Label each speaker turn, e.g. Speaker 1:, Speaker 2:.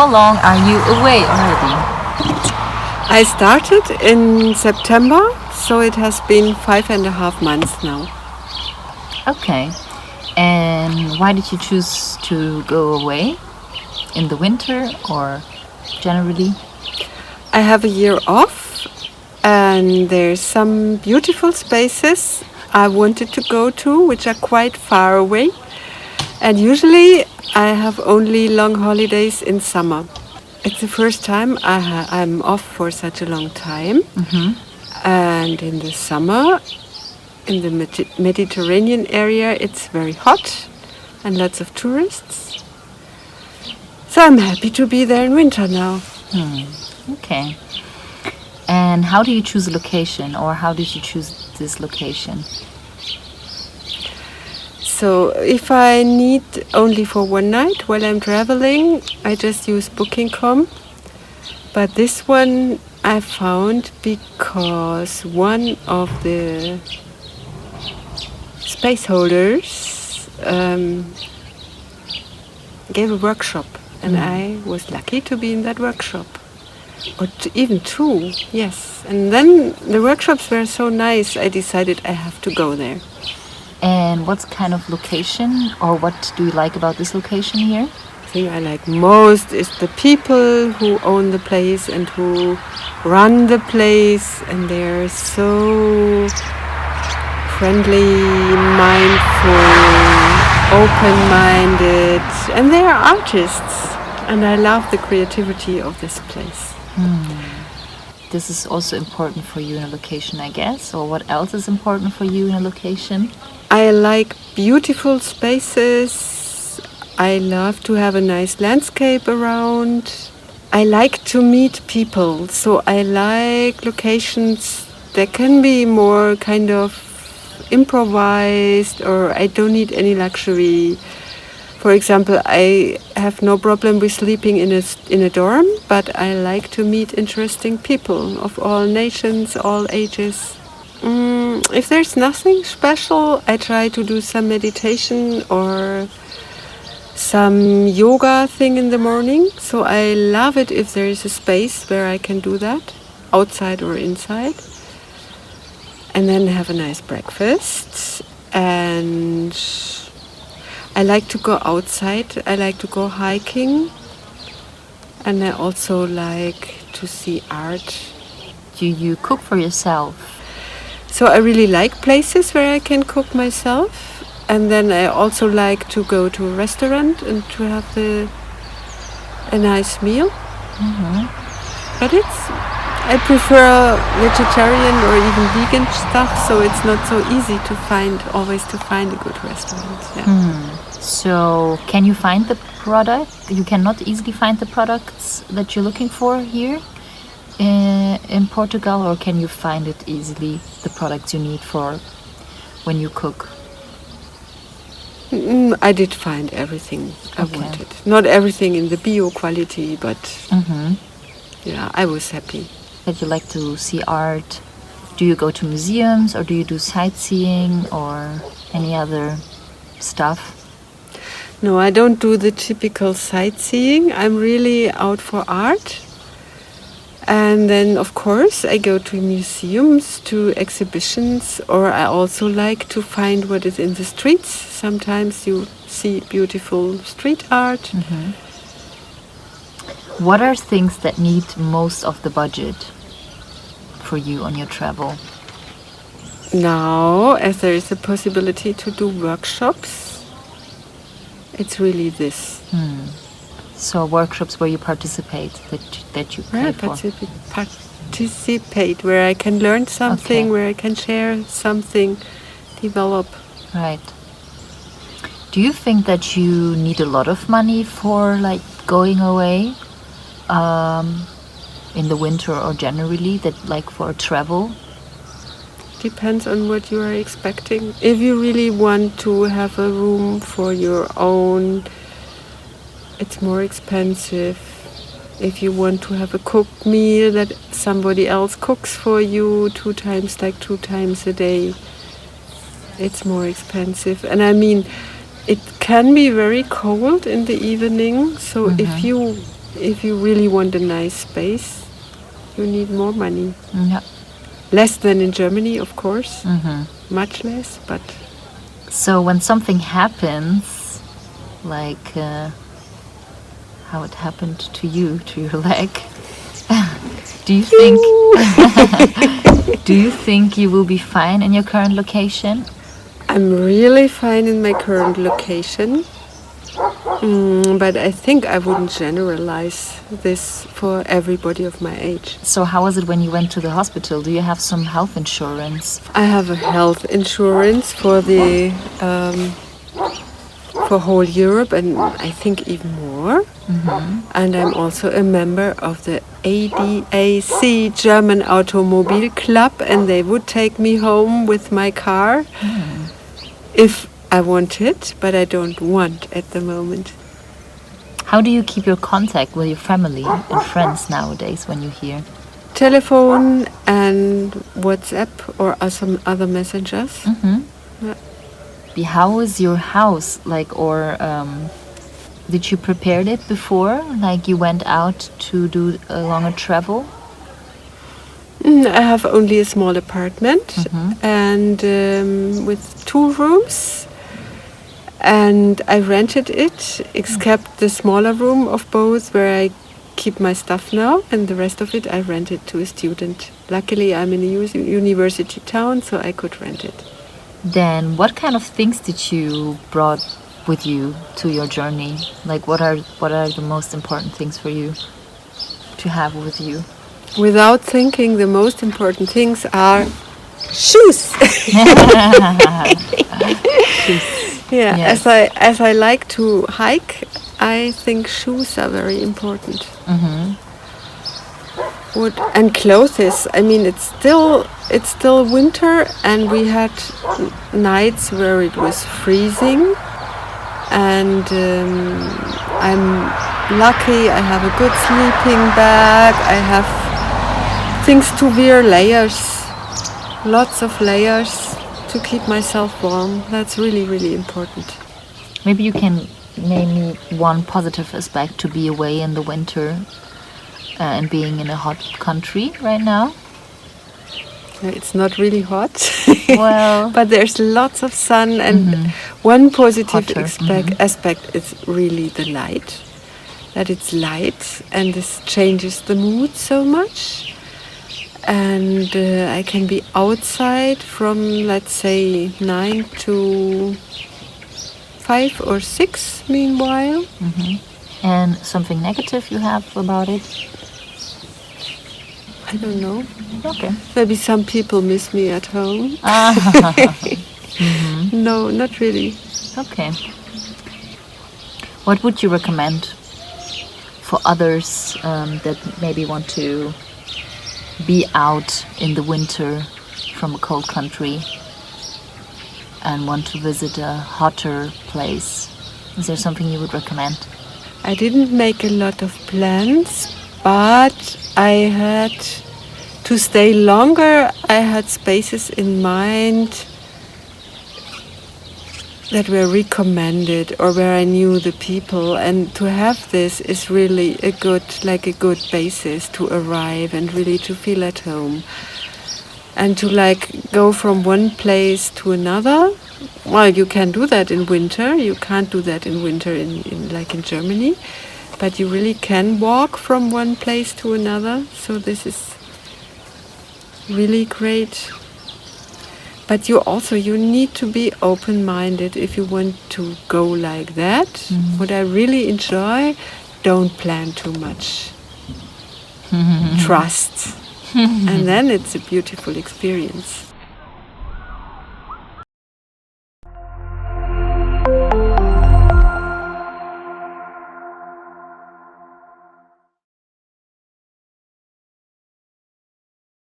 Speaker 1: how long are you away already?
Speaker 2: I started in September, so it has been 5.5 months now.
Speaker 1: Okay. And why did you choose to go away? In the winter or generally?
Speaker 2: I have a year off, and there's some beautiful spaces I wanted to go to, which are quite far away. And usually I have only long holidays in summer. It's the first time I'm off for such a long time. And in the summer, in the Mediterranean area, it's very hot and lots of tourists. So I'm happy to be there in winter now.
Speaker 1: Okay. And how do you choose a location, or how did you choose this location?
Speaker 2: So if I need only for one night while I'm traveling, I just use Booking.com. But this one I found because one of the space holders gave a workshop, and I was lucky to be in that workshop. Or even two, yes. And then the workshops were so nice, I decided I have to go there.
Speaker 1: And what kind of location, or what do you like about this location here?
Speaker 2: The thing I like most is the people who own the place and who run the place, and they're so friendly, mindful, open-minded, and they are artists. And I love the creativity of this place.
Speaker 1: This is also important for you in a location, I guess. Or what else is important for you in a location?
Speaker 2: I like beautiful spaces. I love to have a nice landscape around. I like to meet people. So I like locations that can be more kind of improvised, or I don't need any luxury. For example, I have no problem with sleeping in a dorm, but I like to meet interesting people of all nations, all ages. If there's nothing special, I try to do some meditation or some yoga thing in the morning. So I love it if there is a space where I can do that, outside or inside. And then have a nice breakfast. And I like to go outside. I like to go hiking. And I also like to see art.
Speaker 1: Do you cook for yourself?
Speaker 2: So I really like places where I can cook myself. And then I also like to go to a restaurant and to have a nice meal. But I prefer vegetarian or even vegan stuff, so it's not so easy to always find a good restaurant. Yeah.
Speaker 1: So can you find the product? You cannot easily find the products that you're looking for here in Portugal, or can you find it easily, the products you need for when you cook?
Speaker 2: I did find everything I wanted. Not everything in the bio quality, but yeah, I was happy.
Speaker 1: That you like to see art? Do you go to museums, or do you do sightseeing or any other stuff?
Speaker 2: No, I don't do the typical sightseeing. I'm really out for art. And then, of course, I go to museums, to exhibitions, or I also like to find what is in the streets. Sometimes you see beautiful street art.
Speaker 1: What are things that need most of the budget for you on your travel?
Speaker 2: Now, as there is a possibility to do workshops, it's really this.
Speaker 1: So workshops where you participate, that you pay for.
Speaker 2: Participate, where I can learn something, where I can share something, develop.
Speaker 1: Right. Do you think that you need a lot of money for like going away in the winter, or generally, that like for travel?
Speaker 2: Depends on what you are expecting. If you really want to have a room for your own, it's more expensive. If you want to have a cooked meal that somebody else cooks for you two times a day, it's more expensive. And I mean, it can be very cold in the evening. So if you if you really want a nice space, you need more money.
Speaker 1: Yeah.
Speaker 2: Less than in Germany, of course.
Speaker 1: Mm-hmm.
Speaker 2: Much less, but
Speaker 1: So when something happens, like how it happened to you, to your leg, do you think do you think you will be fine in your current location?
Speaker 2: I'm really fine in my current location. But I think I wouldn't generalize this for everybody of my age.
Speaker 1: So how was it when you went to the hospital? Do you have some health insurance?
Speaker 2: I have a health insurance for the for whole Europe, and I think even more. And I'm also a member of the ADAC German Automobile Club, and they would take me home with my car if I wanted, but I don't want at the moment.
Speaker 1: How do you keep your contact with your family and friends nowadays when you're here?
Speaker 2: Telephone and WhatsApp or some other messengers.
Speaker 1: How is your house like, or did you prepare it before? Like you went out to do a longer travel?
Speaker 2: I have only a small apartment and with 2 rooms, and I rented it except the smaller room of both where I keep my stuff now, and the rest of it I rented to a student. Luckily I'm in a university town, so I could rent it.
Speaker 1: Then what kind of things did you brought with you to your journey? Like what are the most important things for you to have with you?
Speaker 2: Without thinking, the most important things are shoes. Yeah,
Speaker 1: Yes.
Speaker 2: as I like to hike, I think shoes are very important. And clothes. I mean, it's still winter, and we had nights where it was freezing. And I'm lucky. I have a good sleeping bag. I have things to wear, layers, lots of layers to keep myself warm. That's really, really important.
Speaker 1: Maybe you can name me one positive aspect to be away in the winter and being in a hot country right now.
Speaker 2: It's not really hot,
Speaker 1: Well,
Speaker 2: but there's lots of sun, and one positive
Speaker 1: Hotter,
Speaker 2: aspect is really the light. That it's light, and this changes the mood so much. And I can be outside from, let's say, 9 to 5 or 6 meanwhile.
Speaker 1: and something negative you have about it?
Speaker 2: I don't know.
Speaker 1: Okay.
Speaker 2: Maybe some people miss me at home. No, not really.
Speaker 1: Okay. What would you recommend for others that maybe want to be out in the winter from a cold country and want to visit a hotter place? Is there something you would recommend?
Speaker 2: I didn't make a lot of plans, but I had to stay longer. I had spaces in mind that were recommended or where I knew the people, and to have this is really a good basis to arrive and really to feel at home and to go from one place to another. Well, you can do that in winter. You can't do that in winter in Germany, but you really can walk from one place to another. So this is really great. But you need to be open-minded if you want to go like that. What I really enjoy, don't plan too much. Trust. And then it's a beautiful experience.